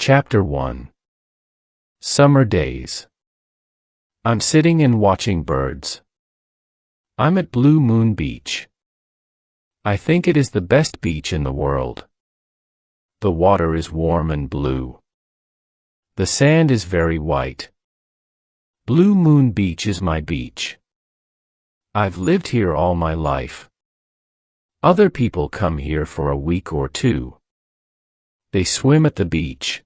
Chapter 1. Summer Days. I'm sitting and watching birds. I'm at Blue Moon Beach. I think it is the best beach in the world. The water is warm and blue. The sand is very white. Blue Moon Beach is my beach. I've lived here all my life. Other people come here for a week or two. They swim at the beach.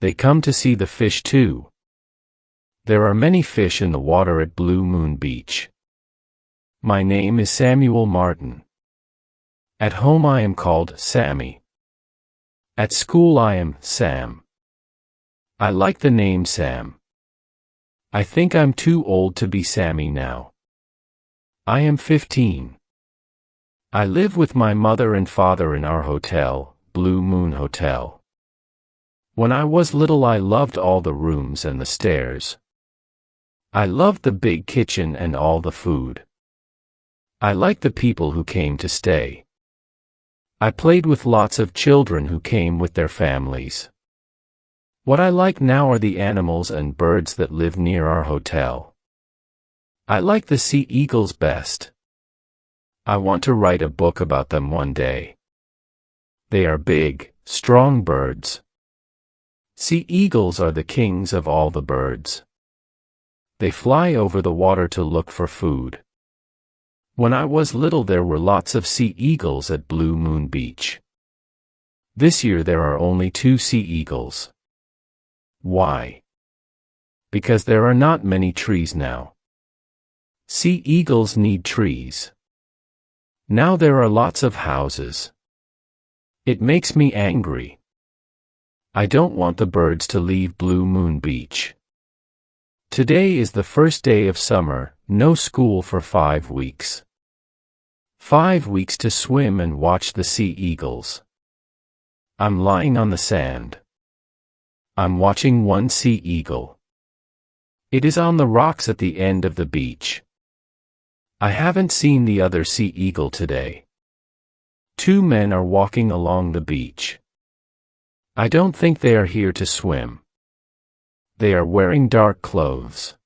They come to see the fish too. There are many fish in the water at Blue Moon Beach. My name is Samuel Martin. At home I am called Sammy. At school I am Sam. I like the name Sam. I think I'm too old to be Sammy now. I am 15. I live with my mother and father in our hotel, Blue Moon Hotel. When I was little I loved all the rooms and the stairs. I loved the big kitchen and all the food. I liked the people who came to stay. I played with lots of children who came with their families. What I like now are the animals and birds that live near our hotel. I like the sea eagles best. I want to write a book about them one day. They are big, strong birds. Sea eagles are the kings of all the birds. They fly over the water to look for food. When I was little there were lots of sea eagles at Blue Moon Beach. This year there are only 2 sea eagles. Why? Because there are not many trees now. Sea eagles need trees. Now there are lots of houses. It makes me angry. I don't want the birds to leave Blue Moon Beach. Today is the first day of summer, no school for 5 weeks. 5 weeks to swim and watch the sea eagles. I'm lying on the sand. I'm watching one sea eagle. It is on the rocks at the end of the beach. I haven't seen the other sea eagle today. 2 men are walking along the beach. I don't think they are here to swim. They are wearing dark clothes.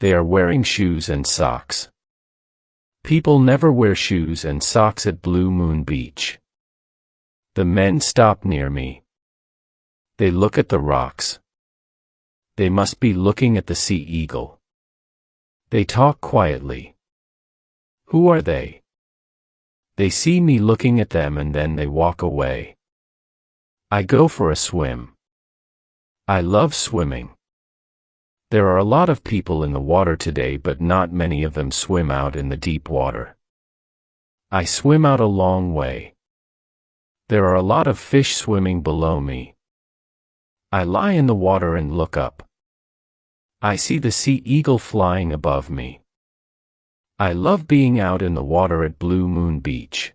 They are wearing shoes and socks. People never wear shoes and socks at Blue Moon Beach. The men stop near me. They look at the rocks. They must be looking at the sea eagle. They talk quietly. Who are they? They see me looking at them and then they walk away. I go for a swim. I love swimming. There are a lot of people in the water today, but not many of them swim out in the deep water. I swim out a long way. There are a lot of fish swimming below me. I lie in the water and look up. I see the sea eagle flying above me. I love being out in the water at Blue Moon Beach.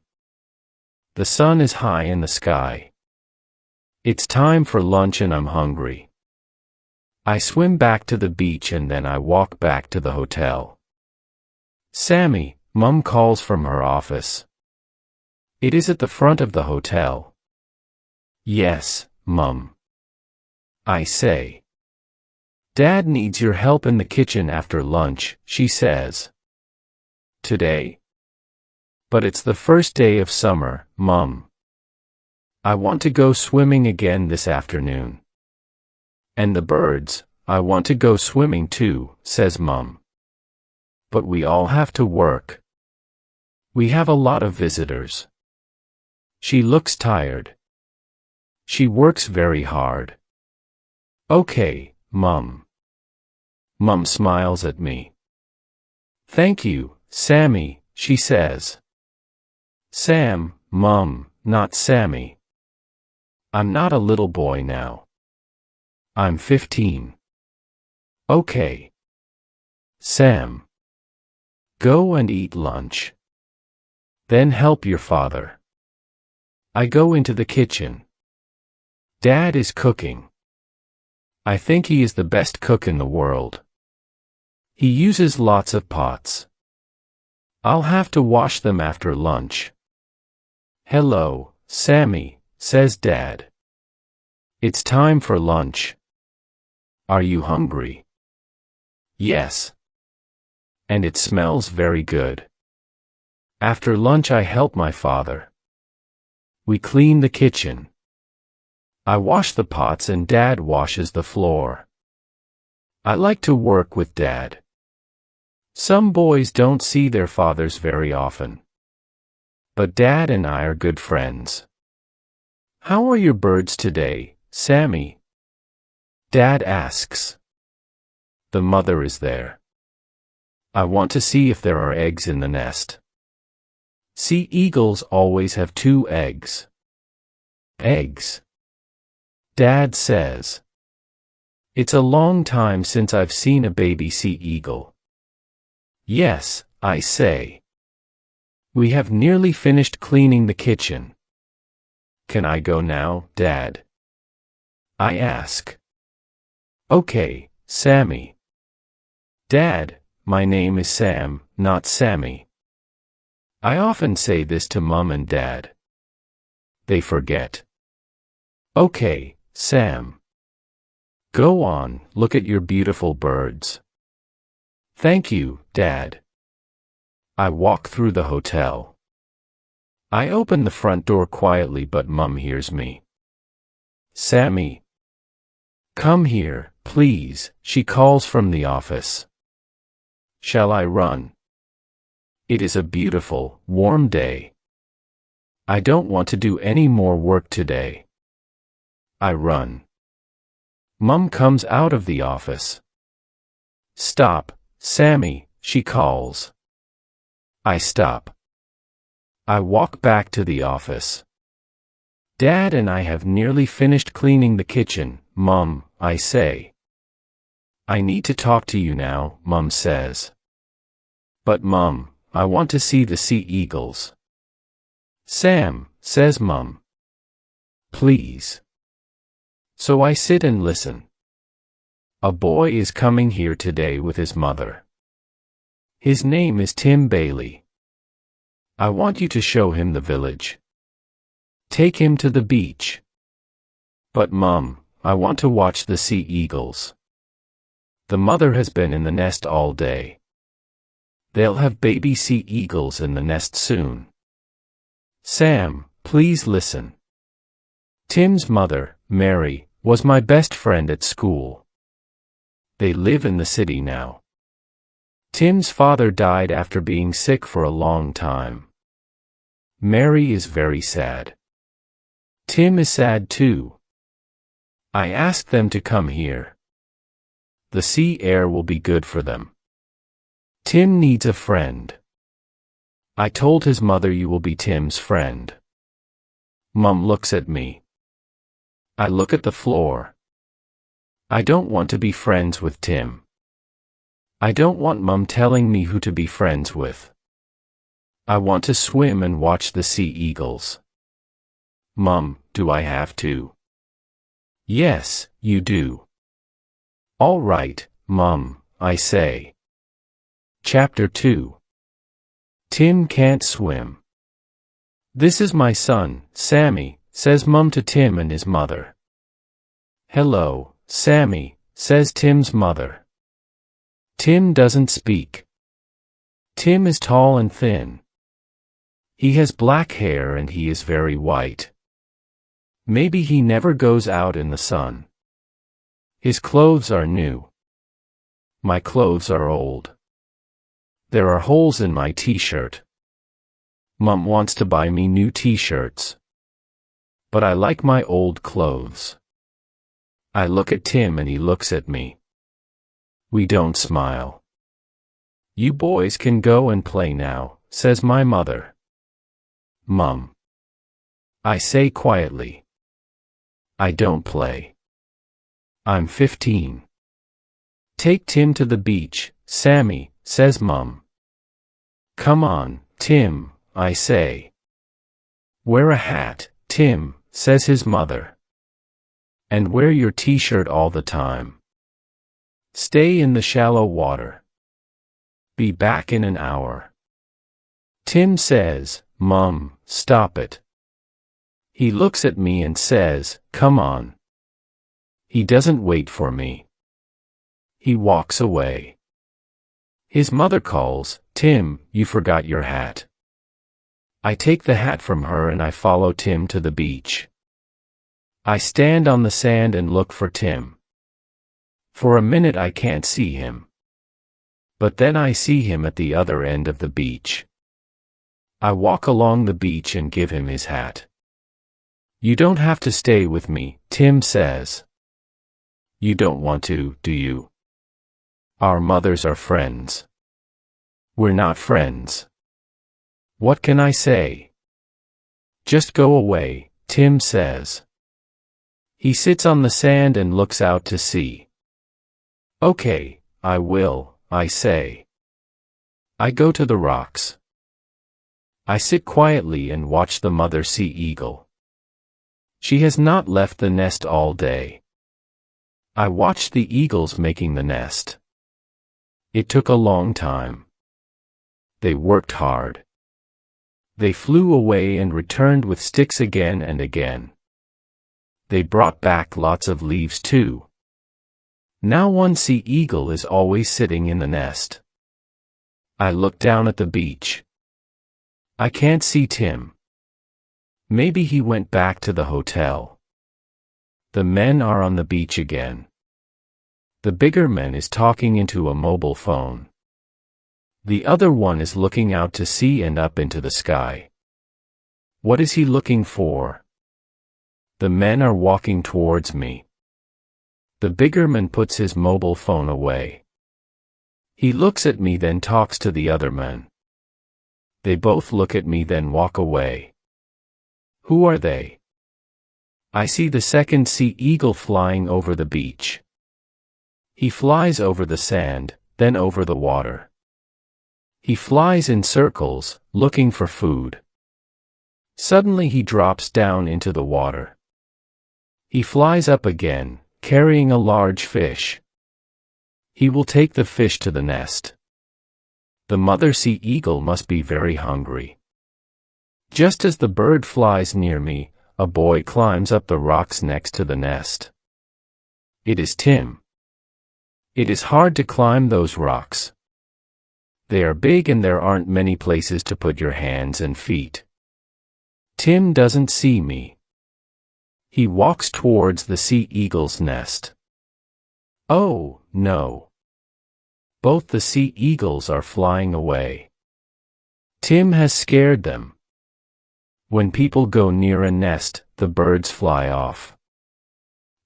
The sun is high in the sky. It's time for lunch and I'm hungry. I swim back to the beach and then I walk back to the hotel. Sammy, Mum calls from her office. It is at the front of the hotel. Yes, Mum. I say. Dad needs your help in the kitchen after lunch, she says. Today? But it's the first day of summer, Mum. I want to go swimming again this afternoon. And the birds, I want to go swimming too, says Mum. But we all have to work. We have a lot of visitors. She looks tired. She works very hard. Okay, Mum. Mum smiles at me. Thank you, Sammy, she says. Sam, Mum, not Sammy. I'm not a little boy now. I'm 15. Okay. Sam. Go and eat lunch. Then help your father. I go into the kitchen. Dad is cooking. I think he is the best cook in the world. He uses lots of pots. I'll have to wash them after lunch. Hello, Sammy, says Dad. It's time for lunch. Are you hungry? Yes. And it smells very good. After lunch I help my father. We clean the kitchen. I wash the pots and Dad washes the floor. I like to work with Dad. Some boys don't see their fathers very often. But Dad and I are good friends. How are your birds today, Sammy? Dad asks. The mother is there. I want to see if there are eggs in the nest. Sea eagles always have 2 eggs. Eggs. Dad says. It's a long time since I've seen a baby sea eagle. Yes, I say. We have nearly finished cleaning the kitchen. Can I go now, Dad? I ask. Okay, Sammy. Dad, my name is Sam, not Sammy. I often say this to Mom and Dad. They forget. Okay, Sam. Go on, look at your beautiful birds. Thank you, Dad. I walk through the hotel. I open the front door quietly but Mom hears me. Sammy. Come here, please, she calls from the office. Shall I run? It is a beautiful, warm day. I don't want to do any more work today. I run. Mom comes out of the office. Stop, Sammy, she calls. I stop. I walk back to the office. Dad and I have nearly finished cleaning the kitchen, Mom, I say. I need to talk to you now, Mom says. But Mom, I want to see the sea eagles. Sam, says Mom. Please. So I sit and listen. A boy is coming here today with his mother. His name is Tim Bailey. I want you to show him the village. Take him to the beach. But Mom, I want to watch the sea eagles. The mother has been in the nest all day. They'll have baby sea eagles in the nest soon. Sam, please listen. Tim's mother, Mary, was my best friend at school. They live in the city now. Tim's father died after being sick for a long time. Mary is very sad. Tim is sad too. I asked them to come here. The sea air will be good for them. Tim needs a friend. I told his mother you will be Tim's friend. Mom looks at me. I look at the floor. I don't want to be friends with Tim. I don't want Mom telling me who to be friends with. I want to swim and watch the sea eagles. Mom, do I have to? Yes, you do. All right, Mom, I say. Chapter 2. Tim can't swim. This is my son, Sammy, says Mom to Tim and his mother. Hello, Sammy, says Tim's mother. Tim doesn't speak. Tim is tall and thin. He has black hair and he is very white. Maybe he never goes out in the sun. His clothes are new. My clothes are old. There are holes in my t-shirt. Mom wants to buy me new t-shirts. But I like my old clothes. I look at Tim and he looks at me. We don't smile. You boys can go and play now, says my mother. Mom. I say quietly. I don't play. I'm 15. Take Tim to the beach, Sammy, says Mom. Come on, Tim, I say. Wear a hat, Tim, says his mother. And wear your t-shirt all the time. Stay in the shallow water. Be back in an hour. Tim says, Mom, stop it. He looks at me and says, come on. He doesn't wait for me. He walks away. His mother calls, "Tim, you forgot your hat." I take the hat from her and I follow Tim to the beach. I stand on the sand and look for Tim. For a minute I can't see him. But then I see him at the other end of the beach. I walk along the beach and give him his hat. "You don't have to stay with me," Tim says. "You don't want to, do you? Our mothers are friends." "We're not friends." What can I say? "Just go away," Tim says. He sits on the sand and looks out to sea. "Okay, I will," I say. I go to the rocks. I sit quietly and watch the mother sea eagle. She has not left the nest all day. I watch the eagles making the nest. It took a long time. They worked hard. They flew away and returned with sticks again and again. They brought back lots of leaves too. Now one sea eagle is always sitting in the nest. I look down at the beach. I can't see Tim. Maybe he went back to the hotel. The men are on the beach again. The bigger man is talking into a mobile phone. The other one is looking out to sea and up into the sky. What is he looking for? The men are walking towards me. The bigger man puts his mobile phone away. He looks at me, then talks to the other man. They both look at me, then walk away. Who are they? I see the second sea eagle flying over the beach. He flies over the sand, then over the water. He flies in circles, looking for food. Suddenly he drops down into the water. He flies up again, carrying a large fish. He will take the fish to the nest. The mother sea eagle must be very hungry. Just as the bird flies near me, a boy climbs up the rocks next to the nest. It is Tim. It is hard to climb those rocks. They are big and there aren't many places to put your hands and feet. Tim doesn't see me. He walks towards the sea eagle's nest. Oh, no. Both the sea eagles are flying away. Tim has scared them. When people go near a nest, the birds fly off.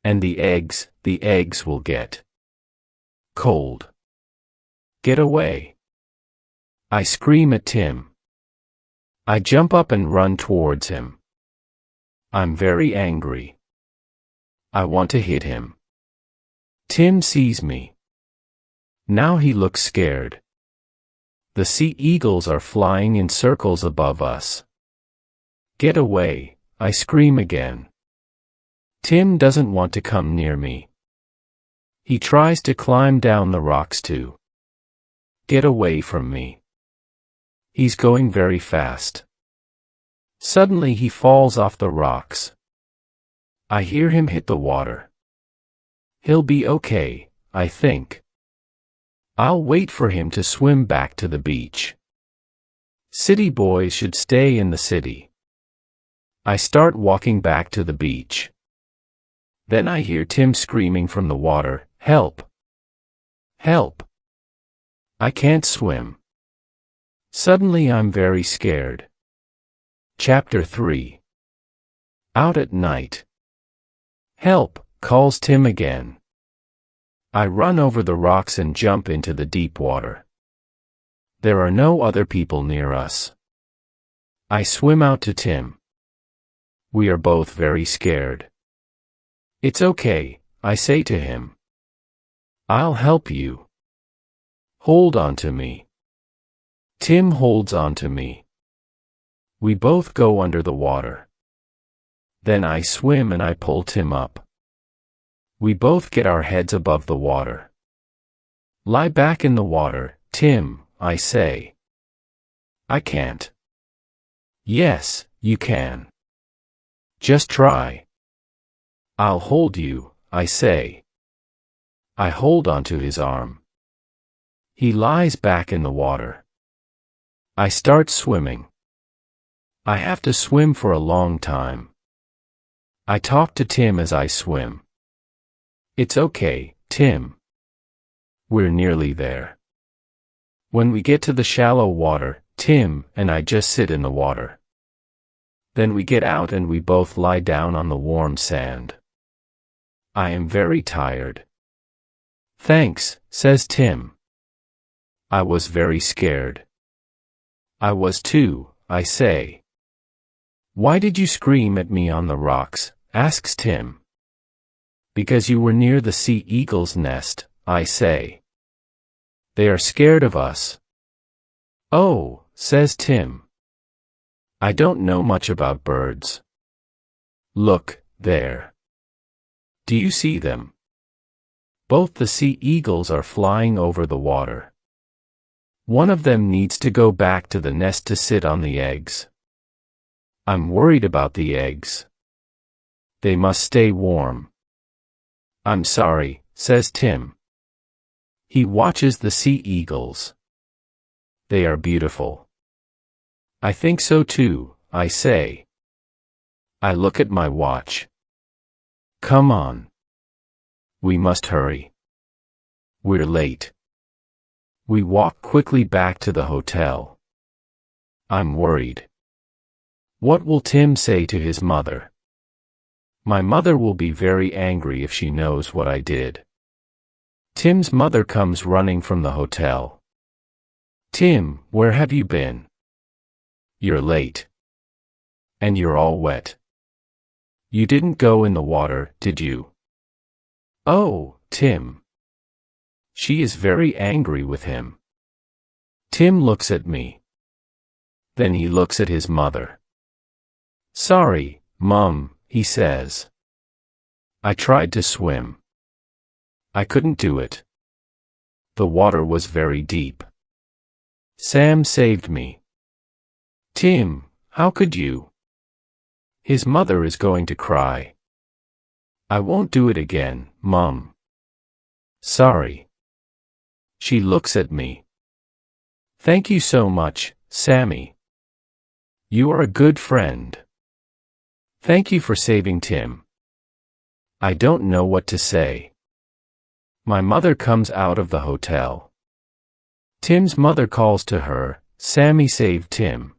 And the eggs will get cold. Get away. I scream at Tim. I jump up and run towards him. I'm very angry. I want to hit him. Tim sees me. Now he looks scared. The sea eagles are flying in circles above us. Get away, I scream again. Tim doesn't want to come near me. He tries to climb down the rocks too. Get away from me. He's going very fast. Suddenly he falls off the rocks. I hear him hit the water. He'll be okay, I think. I'll wait for him to swim back to the beach. City boys should stay in the city. I start walking back to the beach. Then I hear Tim screaming from the water, "Help! Help! I can't swim." Suddenly I'm very scared. Chapter 3. Out at night. "Help!" calls Tim again. I run over the rocks and jump into the deep water. There are no other people near us. I swim out to Tim. We are both very scared. "It's okay," I say to him. "I'll help you. Hold on to me." Tim holds on to me. We both go under the water. Then I swim and I pull Tim up. We both get our heads above the water. "Lie back in the water, Tim," I say. "I can't." "Yes, you can. Just try." "I'll hold you," I say. I hold onto his arm. He lies back in the water. I start swimming. I have to swim for a long time. I talk to Tim as I swim. It's okay, Tim. We're nearly there. When we get to the shallow water, Tim and I just sit in the water. Then we get out and we both lie down on the warm sand. I am very tired. Thanks, says Tim. I was very scared. I was too, I say. Why did you scream at me on the rocks? Asks Tim. Because you were near the sea eagle's nest, I say. They are scared of us. Oh, says Tim. I don't know much about birds. Look, there. Do you see them? Both the sea eagles are flying over the water. One of them needs to go back to the nest to sit on the eggs. I'm worried about the eggs. They must stay warm. I'm sorry, says Tim. He watches the sea eagles. They are beautiful. I think so too, I say. I look at my watch. Come on. We must hurry. We're late. We walk quickly back to the hotel. I'm worried. What will Tim say to his mother? My mother will be very angry if she knows what I did. Tim's mother comes running from the hotel. Tim, where have you been? You're late. And you're all wet. You didn't go in the water, did you? Oh, Tim. She is very angry with him. Tim looks at me. Then he looks at his mother. Sorry, Mum, he says. I tried to swim. I couldn't do it. The water was very deep. Sam saved me. Tim, how could you? His mother is going to cry. I won't do it again, Mum. Sorry. She looks at me. Thank you so much, Sammy. You are a good friend. Thank you for saving Tim. I don't know what to say. My mother comes out of the hotel. Tim's mother calls to her, Sammy saved Tim.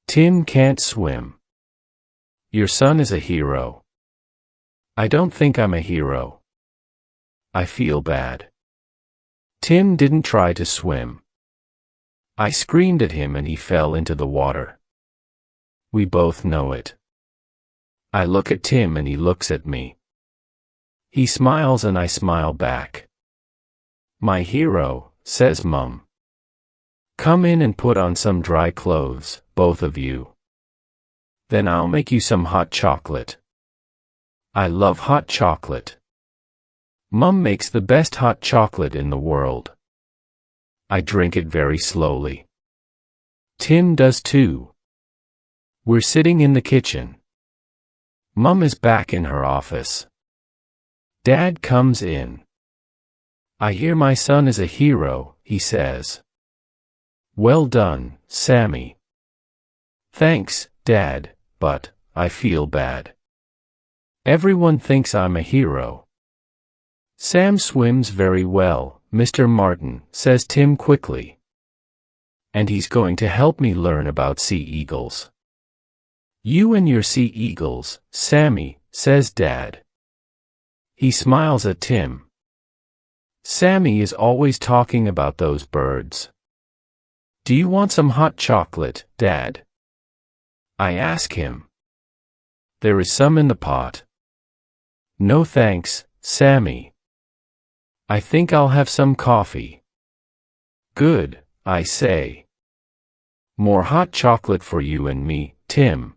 Tim can't swim. Your son is a hero. I don't think I'm a hero. I feel bad. Tim didn't try to swim. I screamed at him and he fell into the water. We both know it. I look at Tim and he looks at me. He smiles and I smile back. My hero, says Mum. Come in and put on some dry clothes, both of you. Then I'll make you some hot chocolate. I love hot chocolate. Mum makes the best hot chocolate in the world. I drink it very slowly. Tim does too. We're sitting in the kitchen. Mum is back in her office. Dad comes in. I hear my son is a hero, he says. Well done, Sammy. Thanks, Dad, but I feel bad. Everyone thinks I'm a hero. Sam swims very well, Mr. Martin, says Tim quickly. And he's going to help me learn about sea eagles. You and your sea eagles, Sammy, says Dad. He smiles at Tim. Sammy is always talking about those birds. Do you want some hot chocolate, Dad? I ask him. There is some in the pot. No thanks, Sammy. I think I'll have some coffee. Good, I say. More hot chocolate for you and me, Tim.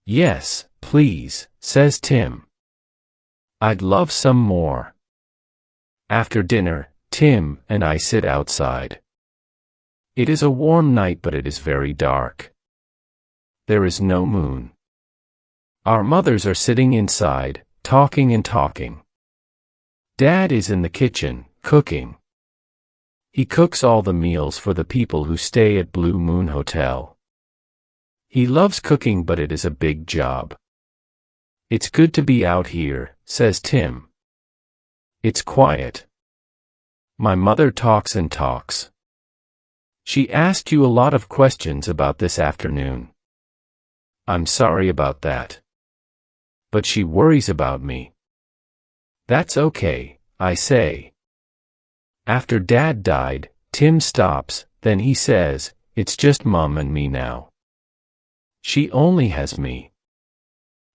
Yes, please, says Tim. I'd love some more. After dinner, Tim and I sit outside. It is a warm night but it is very dark. There is no moon. Our mothers are sitting inside, talking and talking. Dad is in the kitchen, cooking. He cooks all the meals for the people who stay at Blue Moon Hotel. He loves cooking, but it is a big job. It's good to be out here, says Tim. It's quiet. My mother talks and talks. She asked you a lot of questions about this afternoon. I'm sorry about that. But she worries about me. That's okay, I say. After Dad died, Tim stops, then he says, it's just Mom and me now. She only has me.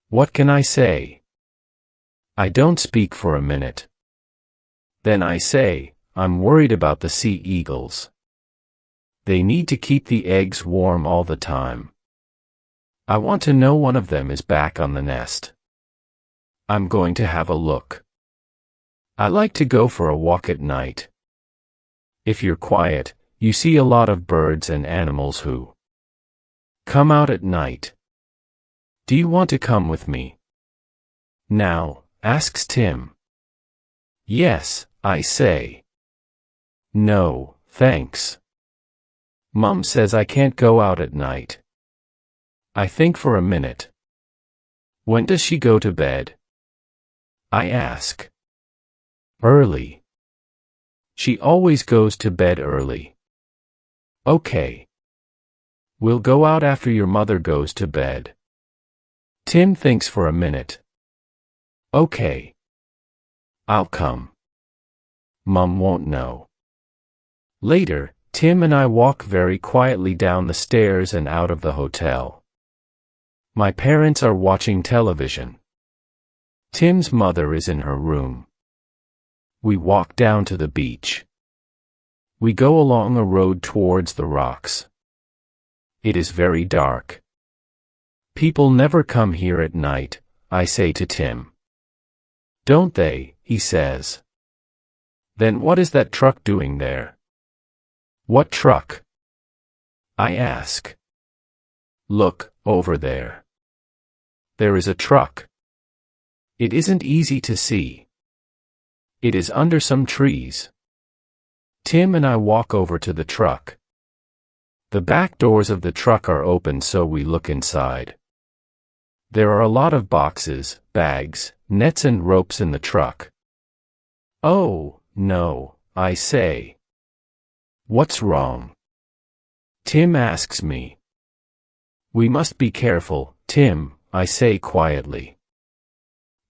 What can I say? I don't speak for a minute. Then I say, I'm worried about the sea eagles. They need to keep the eggs warm all the time. I want to know one of them is back on the nest. I'm going to have a look. I like to go for a walk at night. If you're quiet, you see a lot of birds and animals who come out at night. Do you want to come with me? Now, asks Tim. Yes, I say. No, thanks. Mom says I can't go out at night. I think for a minute. When does she go to bed? I ask. Early. She always goes to bed early. Okay. We'll go out after your mother goes to bed. Tim thinks for a minute. Okay. I'll come. Mom won't know. Later, Tim and I walk very quietly down the stairs and out of the hotel. My parents are watching television. Tim's mother is in her room. We walk down to the beach. We go along a road towards the rocks. It is very dark. People never come here at night, I say to Tim. Don't they? He says. Then what is that truck doing there? What truck? I ask. Look, over there. There is a truck. It isn't easy to see. It is under some trees. Tim and I walk over to the truck. The back doors of the truck are open, so we look inside. There are a lot of boxes, bags, nets and ropes in the truck. Oh, no, I say. What's wrong? Tim asks me. We must be careful, Tim, I say quietly.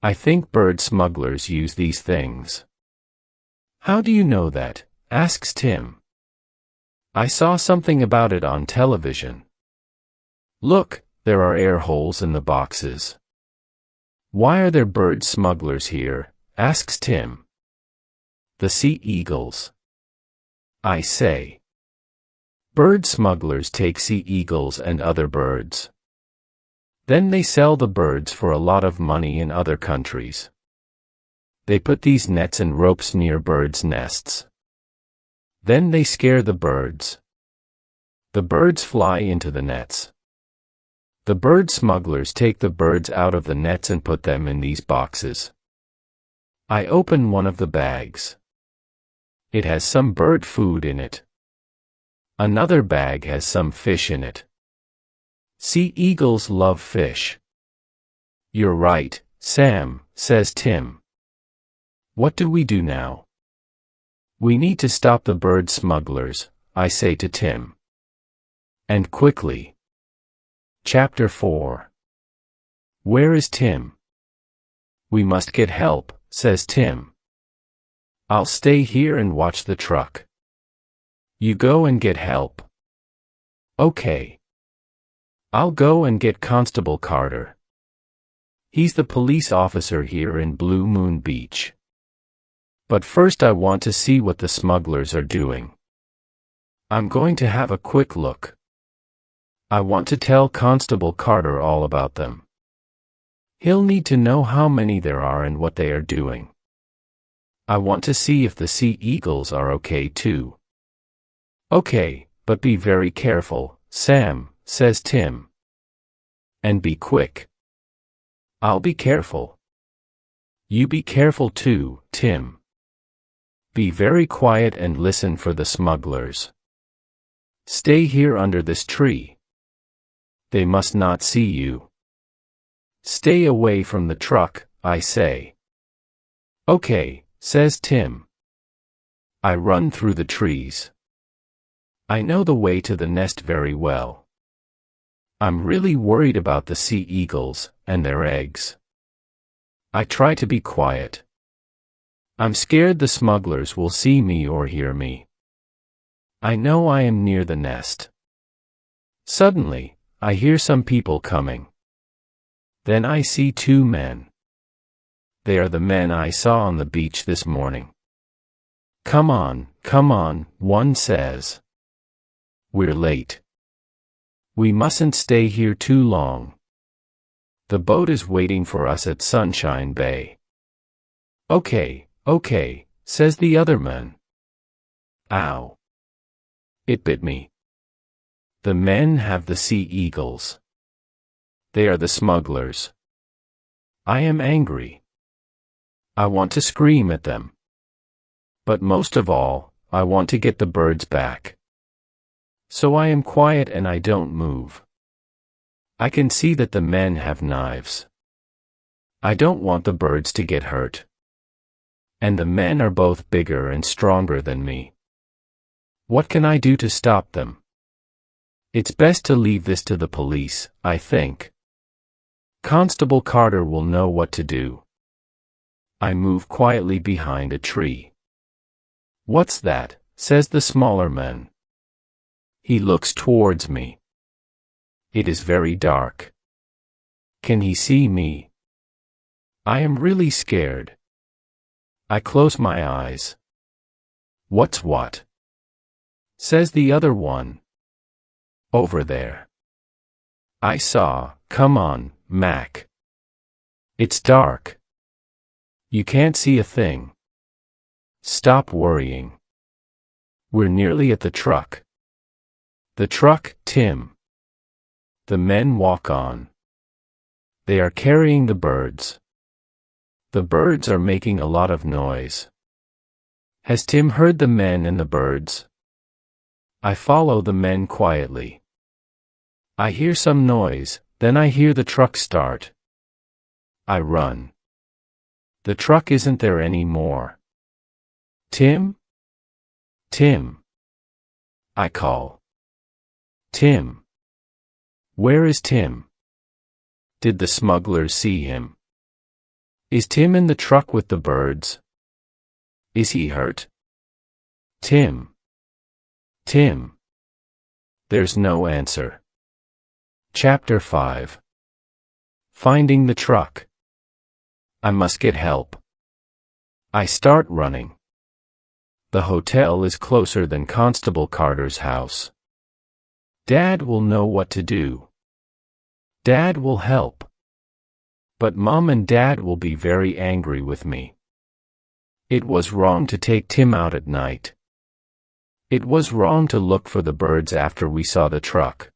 I think bird smugglers use these things. How do you know that? Asks Tim. I saw something about it on television. Look, there are air holes in the boxes. Why are there bird smugglers here? Asks Tim. The sea eagles. I say. Bird smugglers take sea eagles and other birds. Then they sell the birds for a lot of money in other countries. They put these nets and ropes near birds' nests. Then they scare the birds. The birds fly into the nets. The bird smugglers take the birds out of the nets and put them in these boxes. I open one of the bags. It has some bird food in it. Another bag has some fish in it. Sea eagles love fish. You're right, Sam, says Tim. What do we do now? We need to stop the bird smugglers, I say to Tim. And quickly. Chapter 4. Where is Tim? We must get help, says Tim. I'll stay here and watch the truck. You go and get help. Okay. I'll go and get Constable Carter. He's the police officer here in Blue Moon Beach. But first I want to see what the smugglers are doing. I'm going to have a quick look. I want to tell Constable Carter all about them. He'll need to know how many there are and what they are doing. I want to see if the sea eagles are okay too. Okay, but be very careful, Sam, says Tim. And be quick. I'll be careful. You be careful too, Tim. Be very quiet and listen for the smugglers. Stay here under this tree. They must not see you. Stay away from the truck, I say. Okay, says Tim. I run through the trees. I know the way to the nest very well. I'm really worried about the sea eagles and their eggs. I try to be quiet. I'm scared the smugglers will see me or hear me. I know I am near the nest. Suddenly, I hear some people coming. Then I see two men. They are the men I saw on the beach this morning. Come on, one says. We're late. We mustn't stay here too long. The boat is waiting for us at Sunshine Bay. Okay, says the other man. Ow. It bit me. The men have the sea eagles. They are the smugglers. I am angry. I want to scream at them. But most of all, I want to get the birds back. So I am quiet and I don't move. I can see that the men have knives. I don't want the birds to get hurt. And the men are both bigger and stronger than me. What can I do to stop them? It's best to leave this to the police, I think. Constable Carter will know what to do. I move quietly behind a tree. What's that? Says the smaller man. He looks towards me. It is very dark. Can he see me? I am really scared. I close my eyes. What's what? Says the other one. Over there. I saw, come on, Mac. It's dark. You can't see a thing. Stop worrying. We're nearly at the truck. The truck, Tim. The men walk on. They are carrying the birds. The birds are making a lot of noise. Has Tim heard the men and the birds? I follow the men quietly. I hear some noise, then I hear the truck start. I run. The truck isn't there anymore. Tim? Tim. I call. Tim. Where is Tim? Did the smugglers see him? Is Tim in the truck with the birds? Is he hurt? Tim. Tim. There's no answer. Chapter 5. Finding the truck. I must get help. I start running. The hotel is closer than Constable Carter's house. Dad will know what to do. Dad will help. But Mom and Dad will be very angry with me. It was wrong to take Tim out at night. It was wrong to look for the birds after we saw the truck.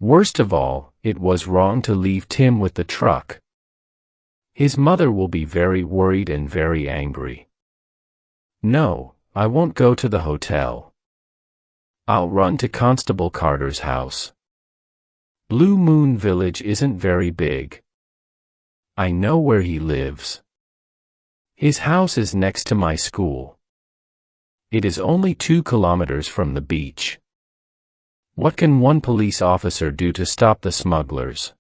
Worst of all, it was wrong to leave Tim with the truck. His mother will be very worried and very angry. No, I won't go to the hotel. I'll run to Constable Carter's house. Blue Moon Village isn't very big. I know where he lives. His house is next to my school. It is only 2 kilometers from the beach. What can one police officer do to stop the smugglers?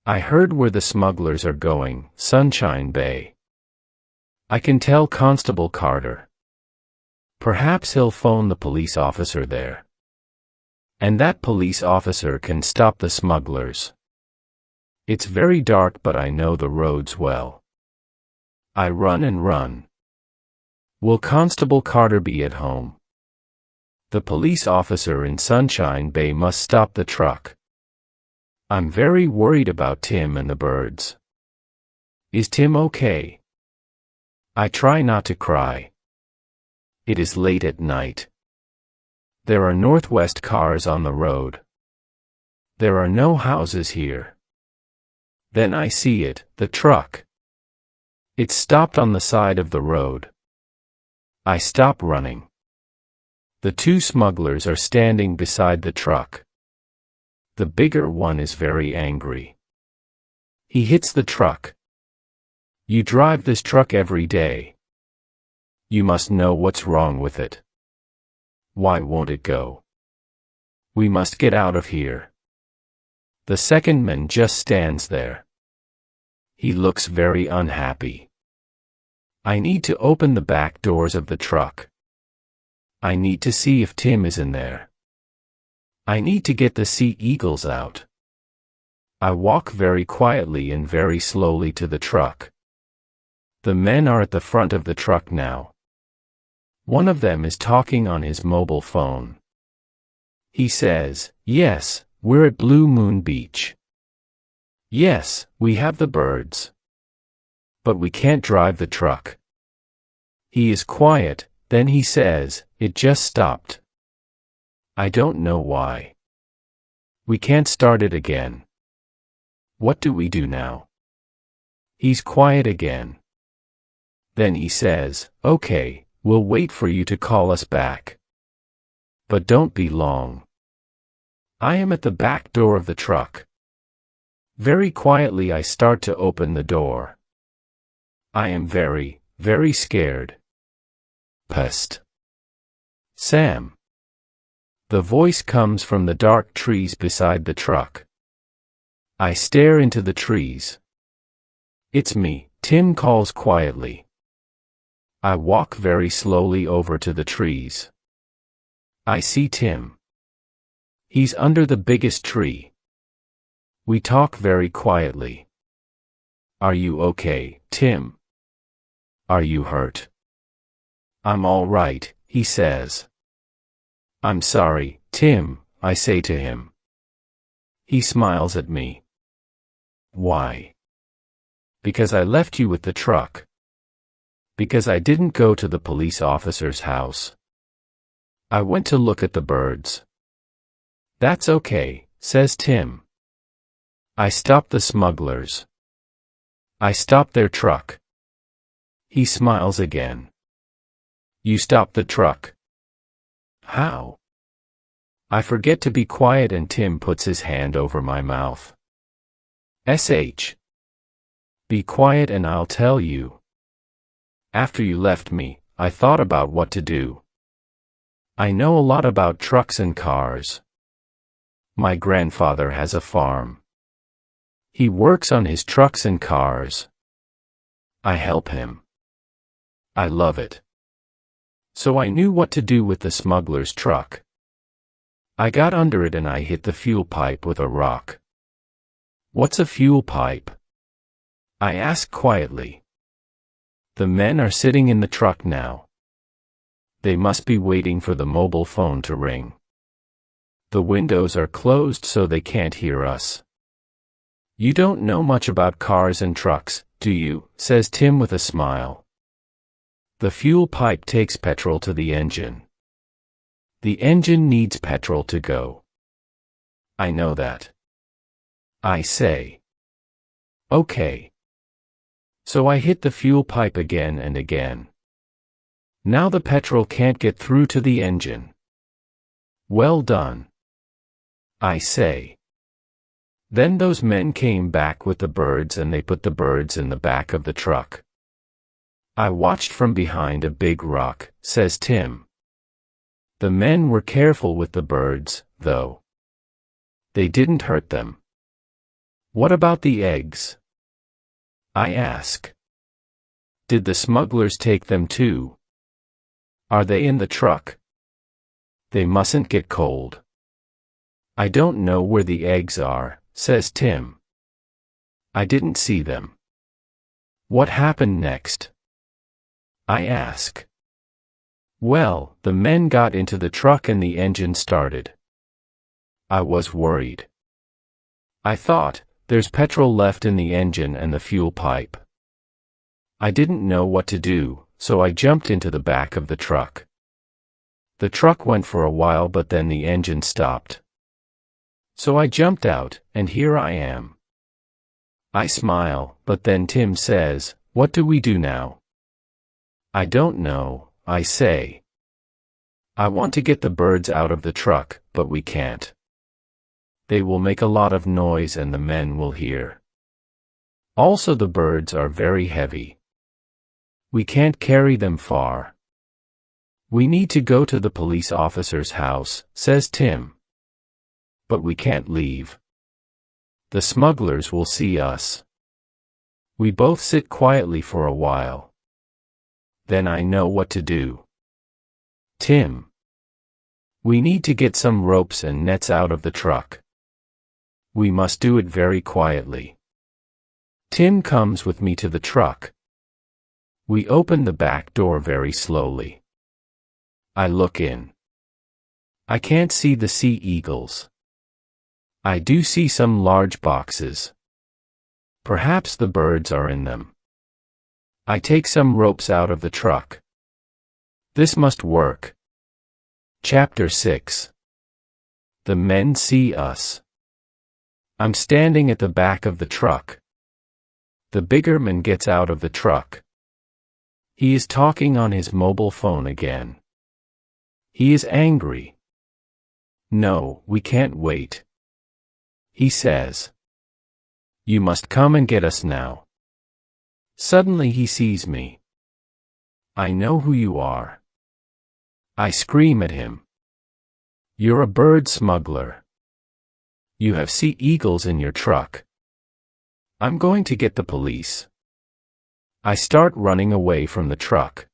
I heard where the smugglers are going, Sunshine Bay. I can tell Constable Carter. Perhaps he'll phone the police officer there. And that police officer can stop the smugglers. It's very dark, but I know the roads well. I run and run. Will Constable Carter be at home? The police officer in Sunshine Bay must stop the truck. I'm very worried about Tim and the birds. Is Tim okay? I try not to cry. It is late at night. There are Northwest cars on the road. There are no houses here. Then I see it, the truck. It stopped on the side of the road. I stop running. The two smugglers are standing beside the truck. The bigger one is very angry. He hits the truck. You drive this truck every day. You must know what's wrong with it. Why won't it go? We must get out of here. The second man just stands there. He looks very unhappy. I need to open the back doors of the truck. I need to see if Tim is in there. I need to get the sea eagles out. I walk very quietly and very slowly to the truck. The men are at the front of the truck now. One of them is talking on his mobile phone. He says, "Yes, we're at Blue Moon Beach. Yes, we have the birds. But we can't drive the truck." He is quiet, then he says, "It just stopped. I don't know why. We can't start it again. What do we do now?" He's quiet again. Then he says, "Okay, we'll wait for you to call us back. But don't be long." I am at the back door of the truck. Very quietly I start to open the door. I am very, very scared. Psst. Sam. The voice comes from the dark trees beside the truck. I stare into the trees. "It's me," Tim calls quietly. I walk very slowly over to the trees. I see Tim. He's under the biggest tree. We talk very quietly. "Are you okay, Tim? Are you hurt?" "I'm all right," he says. "I'm sorry, Tim," I say to him. He smiles at me. "Why?" "Because I left you with the truck. Because I didn't go to the police officer's house. I went to look at the birds." "That's okay," says Tim. I stop the smugglers. I stop their truck. He smiles again. "You stop the truck." "How?" I forget to be quiet and Tim puts his hand over my mouth. "Sh. Be quiet and I'll tell you. After you left me, I thought about what to do. I know a lot about trucks and cars. My grandfather has a farm. He works on his trucks and cars. I help him. I love it. So I knew what to do with the smuggler's truck. I got under it and I hit the fuel pipe with a rock." "What's a fuel pipe?" I ask quietly. The men are sitting in the truck now. They must be waiting for the mobile phone to ring. The windows are closed so they can't hear us. "You don't know much about cars and trucks, do you?" says Tim with a smile. "The fuel pipe takes petrol to the engine. The engine needs petrol to go." "I know that." I say. "Okay." So I hit the fuel pipe again and again. Now the petrol can't get through to the engine. "Well done," I say. Then those men came back with the birds and they put the birds in the back of the truck. "I watched from behind a big rock," says Tim. "The men were careful with the birds, though. They didn't hurt them." "What about the eggs?" I ask. "Did the smugglers take them too? Are they in the truck? They mustn't get cold." "I don't know where the eggs are," says Tim. "I didn't see them." "What happened next?" I ask. "Well, the men got into the truck and the engine started. I was worried. I thought, there's petrol left in the engine and the fuel pipe. I didn't know what to do, so I jumped into the back of the truck. The truck went for a while but then the engine stopped. So I jumped out, and here I am." I smile, but then Tim says, What do we do now? I don't know, I say. I want to get the birds out of the truck, but we can't. They will make a lot of noise and the men will hear. Also, the birds are very heavy. We can't carry them far. We need to go to the police officer's house, says Tim. But we can't leave. The smugglers will see us. We both sit quietly for a while. Then I know what to do. Tim. We need to get some ropes and nets out of the truck. We must do it very quietly. Tim comes with me to the truck. We open the back door very slowly. I look in. I can't see the sea eagles. I do see some large boxes. Perhaps the birds are in them. I take some ropes out of the truck. This must work. Chapter 6. The men see us. I'm standing at the back of the truck. The bigger man gets out of the truck. He is talking on his mobile phone again. He is angry. No, we can't wait. He says. You must come and get us now. Suddenly he sees me. I know who you are. I scream at him. You're a bird smuggler. You have sea eagles in your truck. I'm going to get the police. I start running away from the truck.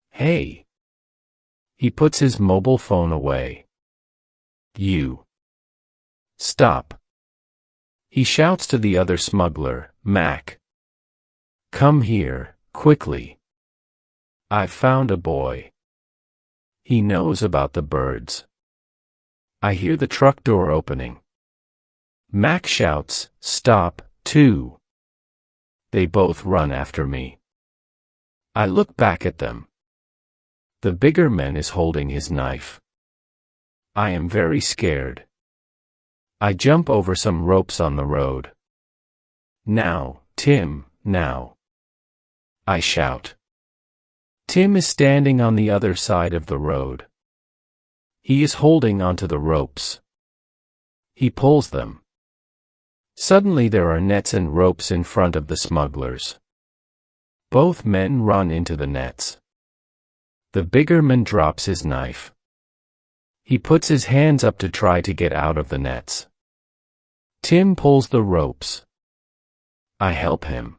Hey! He puts his mobile phone away. You! Stop! He shouts to the other smuggler, Mac. Come here, quickly. I've found a boy. He knows about the birds. I hear the truck door opening. Mac shouts, stop, too. They both run after me. I look back at them. The bigger man is holding his knife. I am very scared. I jump over some ropes on the road. Now, Tim, now. I shout. Tim is standing on the other side of the road. He is holding onto the ropes. He pulls them. Suddenly there are nets and ropes in front of the smugglers. Both men run into the nets. The bigger man drops his knife. He puts his hands up to try to get out of the nets. Tim pulls the ropes. I help him.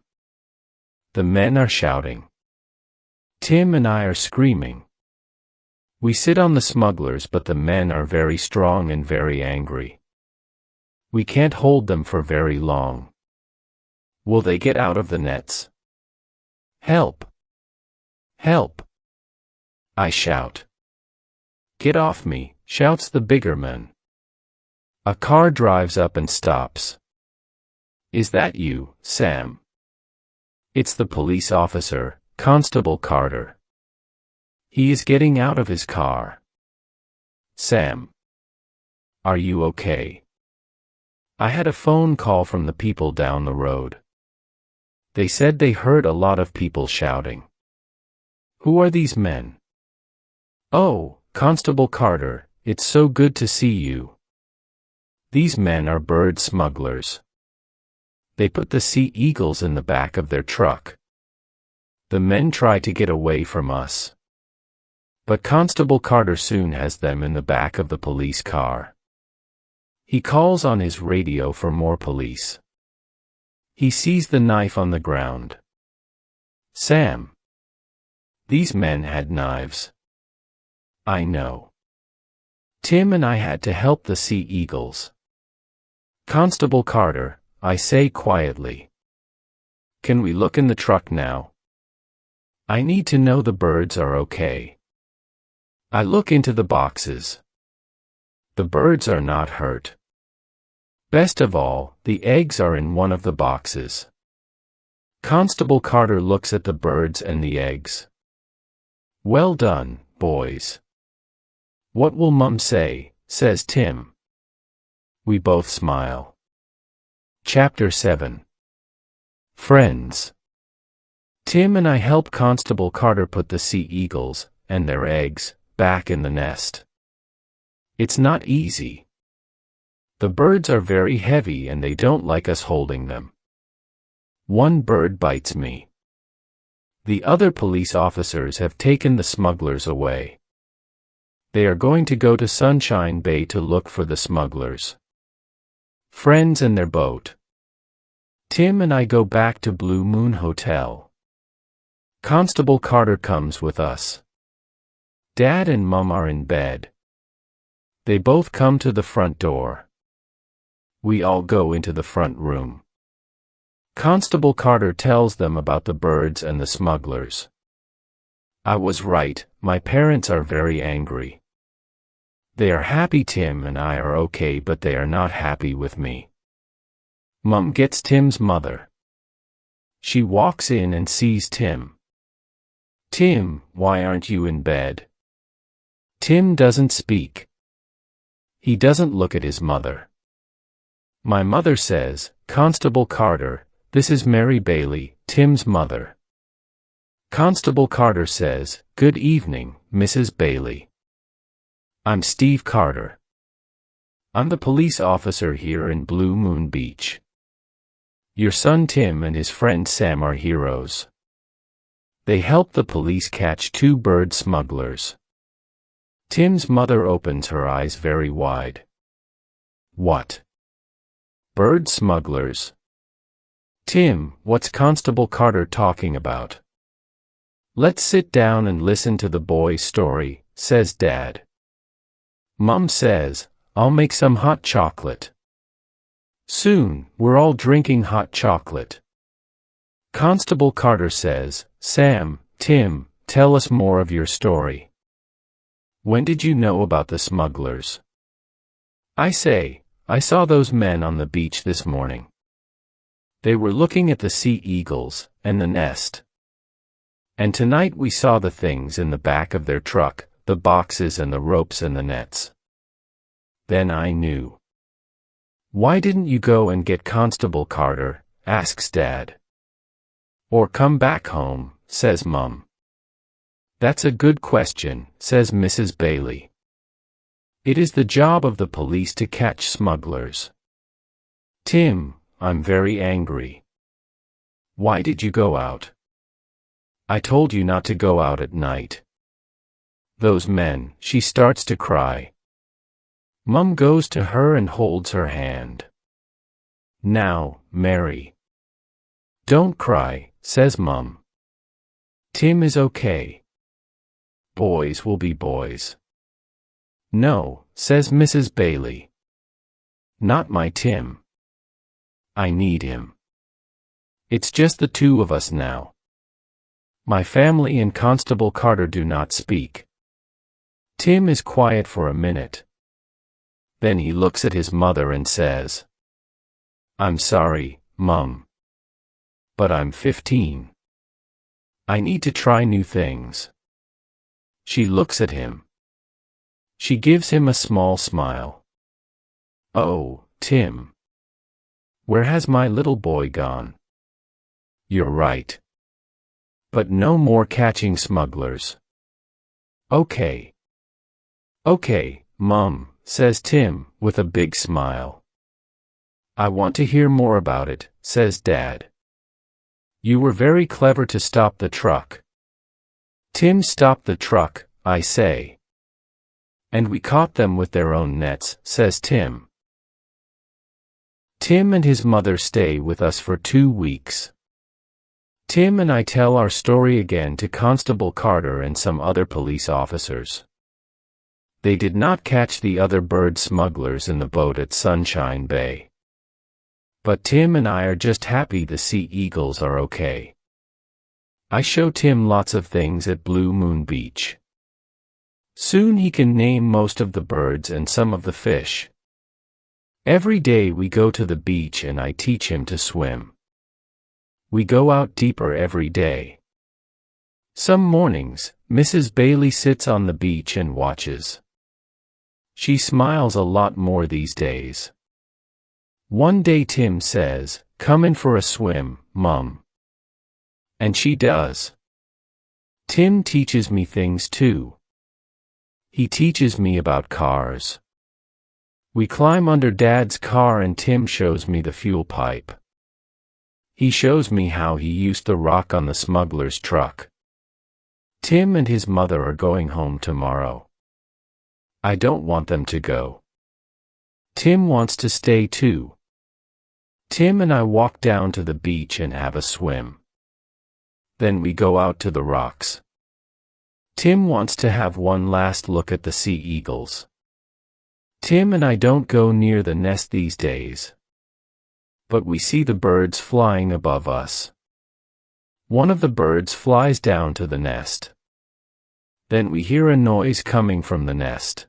The men are shouting. Tim and I are screaming. We sit on the smugglers, but the men are very strong and very angry. We can't hold them for very long. Will they get out of the nets? Help! Help! I shout. Get off me, shouts the bigger man. A car drives up and stops. Is that you, Sam? It's the police officer, Constable Carter. He is getting out of his car. Sam. Are you okay? I had a phone call from the people down the road. They said they heard a lot of people shouting. Who are these men? Oh, Constable Carter, it's so good to see you. These men are bird smugglers. They put the sea eagles in the back of their truck. The men try to get away from us. But Constable Carter soon has them in the back of the police car. He calls on his radio for more police. He sees the knife on the ground. Sam. These men had knives. I know. Tim and I had to help the sea eagles. Constable Carter, I say quietly. Can we look in the truck now? I need to know the birds are okay. I look into the boxes. The birds are not hurt. Best of all, the eggs are in one of the boxes. Constable Carter looks at the birds and the eggs. Well done, boys. What will Mum say, says Tim. We both smile. Chapter 7. Friends. Tim and I help Constable Carter put the sea eagles, and their eggs, back in the nest. It's not easy. The birds are very heavy and they don't like us holding them. One bird bites me. The other police officers have taken the smugglers away. They are going to go to Sunshine Bay to look for the smugglers. Friends and their boat. Tim and I go back to Blue Moon Hotel. Constable Carter comes with us. Dad and Mum are in bed. They both come to the front door. We all go into the front room. Constable Carter tells them about the birds and the smugglers. I was right, my parents are very angry. They are happy Tim and I are okay, but they are not happy with me. Mum gets Tim's mother. She walks in and sees Tim. Tim, why aren't you in bed? Tim doesn't speak. He doesn't look at his mother. My mother says, Constable Carter, this is Mary Bailey, Tim's mother. Constable Carter says, good evening, Mrs. Bailey. I'm Steve Carter. I'm the police officer here in Blue Moon Beach. Your son Tim and his friend Sam are heroes. They helped the police catch 2 bird smugglers. Tim's mother opens her eyes very wide. What? Bird smugglers? Tim, what's Constable Carter talking about? Let's sit down and listen to the boy's story, says Dad. Mum says, I'll make some hot chocolate. Soon, we're all drinking hot chocolate. Constable Carter says, Sam, Tim, tell us more of your story. When did you know about the smugglers? I say, I saw those men on the beach this morning. They were looking at the sea eagles, and the nest. And tonight we saw the things in the back of their truck, the boxes and the ropes and the nets. Then I knew. Why didn't you go and get Constable Carter, asks Dad. Or come back home, says Mum. That's a good question, says Mrs. Bailey. It is the job of the police to catch smugglers. Tim, I'm very angry. Why did you go out? I told you not to go out at night. Those men, she starts to cry. Mum goes to her and holds her hand. Now, Mary. Don't cry, says Mum. Tim is okay. Boys will be boys. No, says Mrs. Bailey. Not my Tim. I need him. It's just the 2 of us now. My family and Constable Carter do not speak. Tim is quiet for a minute. Then he looks at his mother and says, I'm sorry, Mum. But I'm 15. I need to try new things. She looks at him. She gives him a small smile. Oh, Tim. Where has my little boy gone? You're right. But no more catching smugglers. Okay. Okay, Mum, says Tim, with a big smile. I want to hear more about it, says Dad. You were very clever to stop the truck. Tim stopped the truck, I say. And we caught them with their own nets, says Tim. Tim and his mother stay with us for 2 weeks. Tim and I tell our story again to Constable Carter and some other police officers. They did not catch the other bird smugglers in the boat at Sunshine Bay. But Tim and I are just happy the sea eagles are okay. I show Tim lots of things at Blue Moon Beach. Soon he can name most of the birds and some of the fish. Every day we go to the beach and I teach him to swim. We go out deeper every day. Some mornings, Mrs. Bailey sits on the beach and watches. She smiles a lot more these days. One day Tim says, "Come in for a swim, Mum." And she does. Tim teaches me things too. He teaches me about cars. We climb under Dad's car and Tim shows me the fuel pipe. He shows me how he used the rock on the smuggler's truck. Tim and his mother are going home tomorrow. I don't want them to go. Tim wants to stay too. Tim and I walk down to the beach and have a swim. Then we go out to the rocks. Tim wants to have one last look at the sea eagles. Tim and I don't go near the nest these days. But we see the birds flying above us. One of the birds flies down to the nest. Then we hear a noise coming from the nest.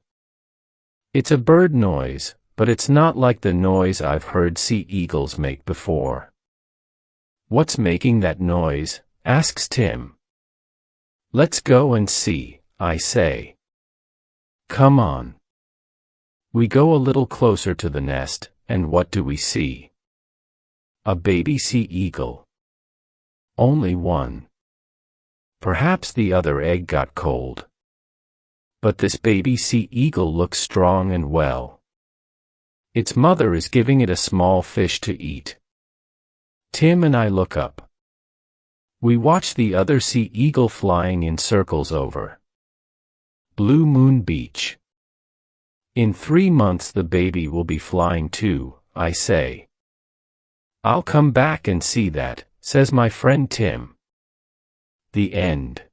It's a bird noise, but it's not like the noise I've heard sea eagles make before. What's making that noise? Asks Tim. Let's go and see, I say. Come on. We go a little closer to the nest, and what do we see? A baby sea eagle. Only one. Perhaps the other egg got cold. But this baby sea eagle looks strong and well. Its mother is giving it a small fish to eat. Tim and I look up. We watch the other sea eagle flying in circles over Blue Moon Beach. In 3 months the baby will be flying too, I say. I'll come back and see that, says my friend Tim. The end.